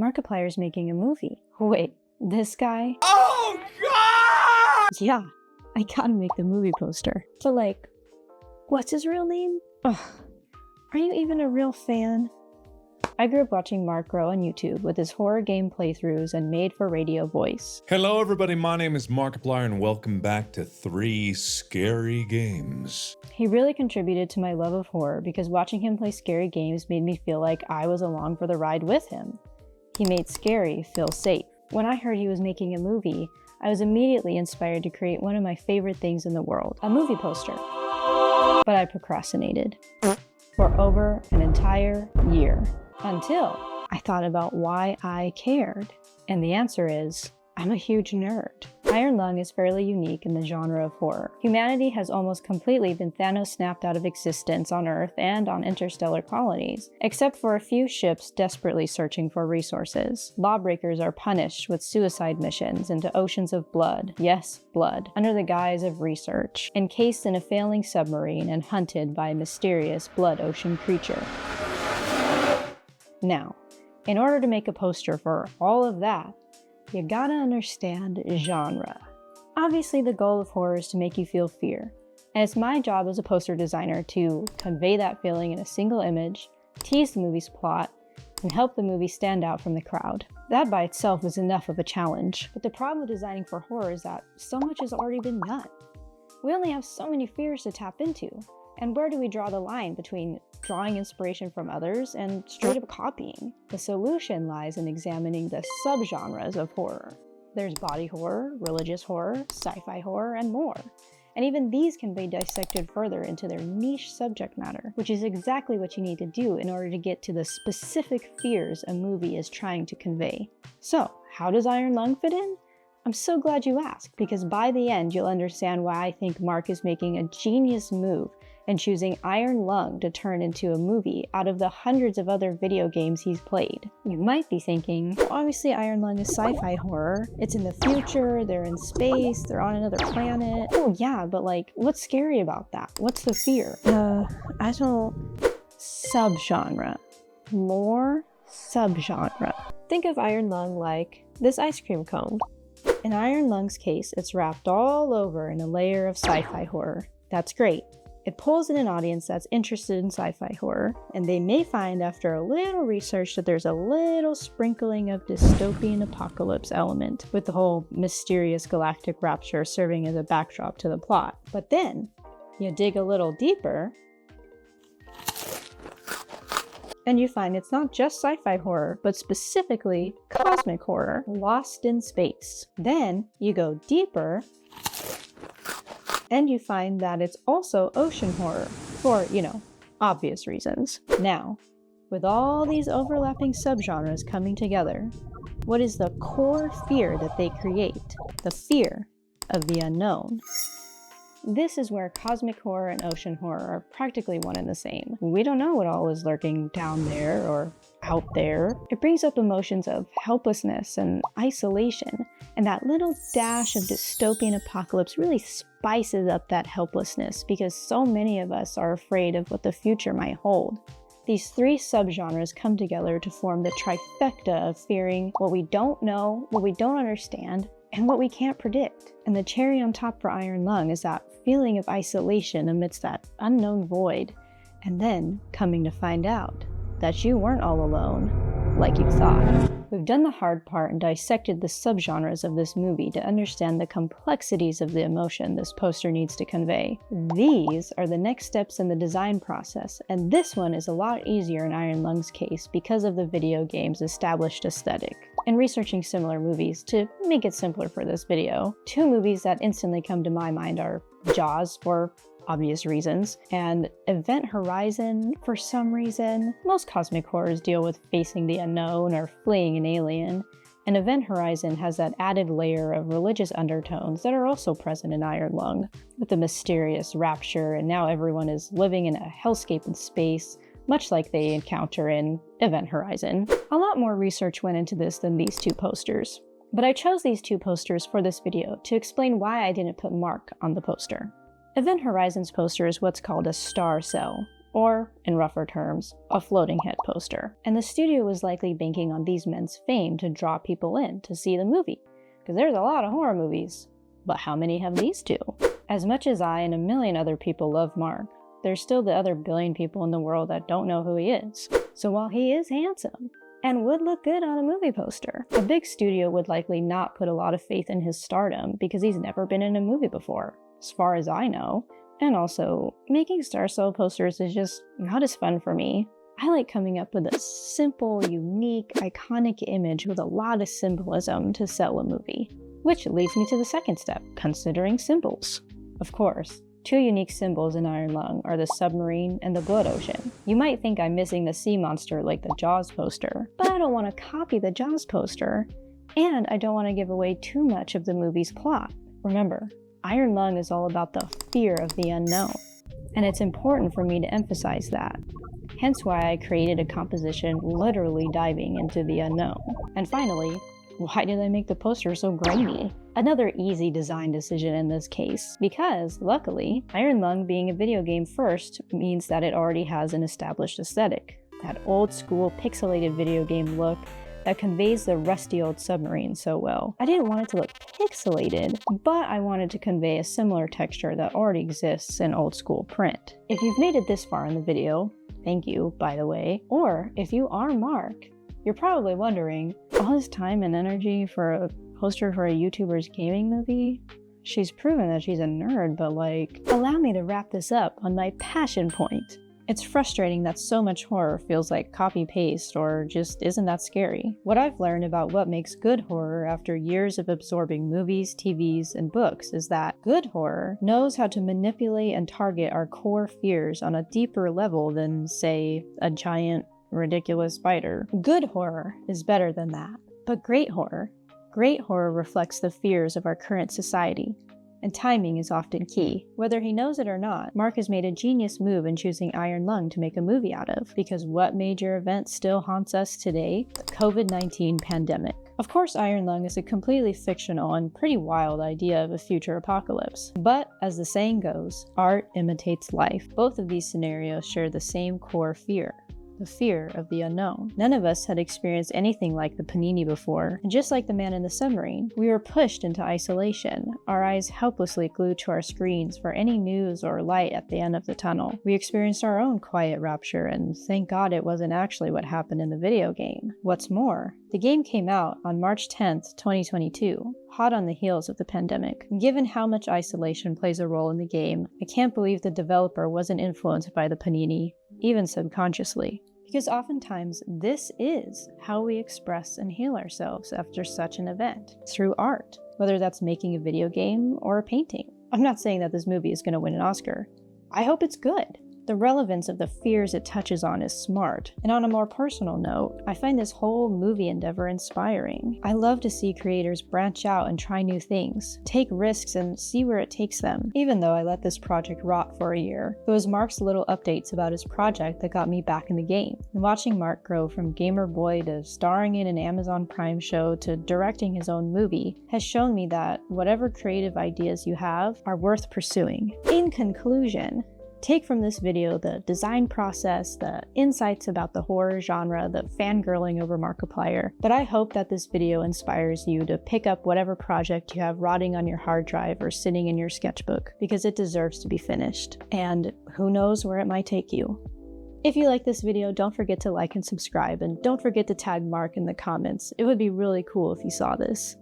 Markiplier's making a movie. Wait, this guy? Oh, God! Yeah, I gotta make the movie poster. So like, what's his real name? Ugh, are you even a real fan? I grew up watching Mark grow on YouTube with his horror game playthroughs and made-for-radio voice. Hello everybody, my name is Markiplier and welcome back to 3 Scary Games. He really contributed to my love of horror because watching him play scary games made me feel like I was along for the ride with him. He made scary feel safe. When I heard he was making a movie, I was immediately inspired to create one of my favorite things in the world, a movie poster. But I procrastinated for over an entire year. Until I thought about why I cared. And the answer is, I'm a huge nerd. Iron Lung is fairly unique in the genre of horror. Humanity has almost completely been Thanos snapped out of existence on Earth and on interstellar colonies, except for a few ships desperately searching for resources. Lawbreakers are punished with suicide missions into oceans of blood, yes, blood, under the guise of research, encased in a failing submarine and hunted by a mysterious blood ocean creature. Now, in order to make a poster for all of that, you gotta understand genre. Obviously, the goal of horror is to make you feel fear, and it's my job as a poster designer to convey that feeling in a single image, tease the movie's plot, and help the movie stand out from the crowd. That by itself is enough of a challenge, but the problem with designing for horror is that so much has already been done. We only have so many fears to tap into, and where do we draw the line between drawing inspiration from others and straight up copying? The solution lies in examining the subgenres of horror. There's body horror, religious horror, sci-fi horror, and more. And even these can be dissected further into their niche subject matter, which is exactly what you need to do in order to get to the specific fears a movie is trying to convey. So, how does Iron Lung fit in? I'm so glad you asked, because by the end you'll understand why I think Mark is making a genius move and choosing Iron Lung to turn into a movie out of the hundreds of other video games he's played. You might be thinking, well, obviously Iron Lung is sci-fi horror. It's in the future, they're in space, they're on another planet. Oh yeah, but like, what's scary about that? What's the fear? I don't... Subgenre. More subgenre. Think of Iron Lung like this ice cream cone. In Iron Lung's case, it's wrapped all over in a layer of sci-fi horror. That's great. It pulls in an audience that's interested in sci-fi horror, and they may find after a little research that there's a little sprinkling of dystopian apocalypse element, with the whole mysterious galactic rapture serving as a backdrop to the plot. But then, you dig a little deeper, and you find it's not just sci-fi horror, but specifically cosmic horror, lost in space. Then, you go deeper, and you find that it's also ocean horror, for, obvious reasons. Now, with all these overlapping subgenres coming together, what is the core fear that they create? The fear of the unknown. This is where cosmic horror and ocean horror are practically one and the same. We don't know what all is lurking down there or out there. It brings up emotions of helplessness and isolation, and that little dash of dystopian apocalypse really spices up that helplessness because so many of us are afraid of what the future might hold. These 3 subgenres come together to form the trifecta of fearing what we don't know, what we don't understand, and what we can't predict. And the cherry on top for Iron Lung is that feeling of isolation amidst that unknown void, and then coming to find out that you weren't all alone like you thought. We've done the hard part and dissected the subgenres of this movie to understand the complexities of the emotion this poster needs to convey. These are the next steps in the design process, and this one is a lot easier in Iron Lung's case because of the video game's established aesthetic. In researching similar movies, to make it simpler for this video, 2 movies that instantly come to my mind are Jaws, for obvious reasons, and Event Horizon for some reason. Most cosmic horrors deal with facing the unknown or fleeing an alien, and Event Horizon has that added layer of religious undertones that are also present in Iron Lung, with the mysterious rapture, and now everyone is living in a hellscape in space, much like they encounter in Event Horizon. A lot more research went into this than these 2 posters, but I chose these 2 posters for this video to explain why I didn't put Mark on the poster. Event Horizon's poster is what's called a star cell, or, in rougher terms, a floating head poster. And the studio was likely banking on these men's fame to draw people in to see the movie, because there's a lot of horror movies. But how many have these two? As much as I and a million other people love Mark, there's still the other billion people in the world that don't know who he is. So while he is handsome, and would look good on a movie poster, a big studio would likely not put a lot of faith in his stardom because he's never been in a movie before, as far as I know. And also, making star sell posters is just not as fun for me. I like coming up with a simple, unique, iconic image with a lot of symbolism to sell a movie. Which leads me to the second step, considering symbols. Of course, two unique symbols in Iron Lung are the submarine and the blood ocean. You might think I'm missing the sea monster like the Jaws poster, but I don't want to copy the Jaws poster, and I don't want to give away too much of the movie's plot. Remember, Iron Lung is all about the fear of the unknown, and it's important for me to emphasize that. Hence why I created a composition literally diving into the unknown. And finally, why did I make the poster so grainy? Another easy design decision in this case, because, luckily, Iron Lung being a video game first means that it already has an established aesthetic. That old school pixelated video game look that conveys the rusty old submarine so well. I didn't want it to look pixelated, but I wanted to convey a similar texture that already exists in old school print. If you've made it this far in the video, thank you, by the way, or if you are Mark, you're probably wondering, all this time and energy for a poster for a YouTuber's gaming movie? She's proven that she's a nerd, but allow me to wrap this up on my passion point. It's frustrating that so much horror feels like copy-paste or just isn't that scary. What I've learned about what makes good horror after years of absorbing movies, TVs, and books is that good horror knows how to manipulate and target our core fears on a deeper level than, say, a giant, ridiculous spider. Good horror is better than that. But great horror reflects the fears of our current society. And timing is often key. Whether he knows it or not, Mark has made a genius move in choosing Iron Lung to make a movie out of, because what major event still haunts us today? The COVID-19 pandemic. Of course, Iron Lung is a completely fictional and pretty wild idea of a future apocalypse. But, as the saying goes, art imitates life. Both of these scenarios share the same core fear. The fear of the unknown. None of us had experienced anything like the Panini before, and just like the man in the submarine, we were pushed into isolation, our eyes helplessly glued to our screens for any news or light at the end of the tunnel. We experienced our own quiet rapture, and thank God it wasn't actually what happened in the video game. What's more, the game came out on March 10th, 2022, hot on the heels of the pandemic. Given how much isolation plays a role in the game, I can't believe the developer wasn't influenced by the Panini, even subconsciously. Because oftentimes, this is how we express and heal ourselves after such an event, through art, whether that's making a video game or a painting. I'm not saying that this movie is going to win an Oscar. I hope it's good. The relevance of the fears it touches on is smart. And on a more personal note, I find this whole movie endeavor inspiring. I love to see creators branch out and try new things, take risks and see where it takes them. Even though I let this project rot for a year, it was Mark's little updates about his project that got me back in the game. And watching Mark grow from gamer boy to starring in an Amazon Prime show to directing his own movie has shown me that whatever creative ideas you have are worth pursuing. In conclusion, take from this video the design process, the insights about the horror genre, the fangirling over Markiplier, but I hope that this video inspires you to pick up whatever project you have rotting on your hard drive or sitting in your sketchbook, because it deserves to be finished, and who knows where it might take you. If you like this video, don't forget to like and subscribe, and don't forget to tag Mark in the comments. It would be really cool if you saw this.